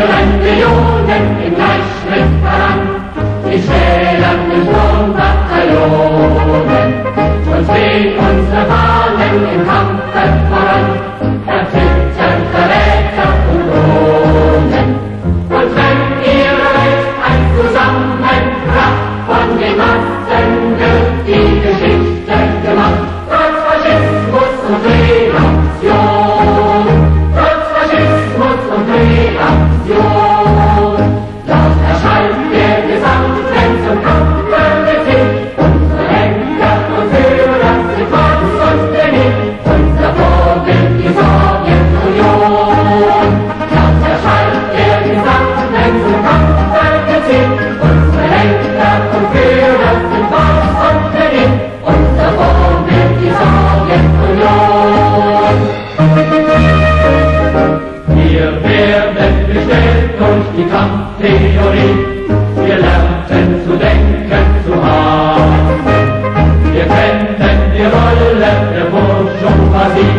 marschieren Millionen im Gleichschritt voran. Sie schwelen in Sturmbataillonen und wehen unsere Fahnen im Kampfe voran. Erzittern Verräter und Drohnen. Und wenn ihre Welt ein Zusammenbrach von den Massen wird die Geschichte gemacht. Trotz Faschismus und Reaktion, trotz Faschismus und Reaktion, laut erschallt der Gesang, wenn zum Kampfe beginnt. Unsere Henker und Führer sind Marx und Lenin, unser Vorbild die Sowjetunion. Laut erschallt der Gesang, wenn zum Kampfe beginnt. Unsere Henker und Führer sind Marx und Lenin, unser Vorbild die Sowjetunion. Wir werden gestellt durch die Kampftheorie, wir lernten zu denken, zu haben. Wir kennen die Rolle der Bourgeoisie,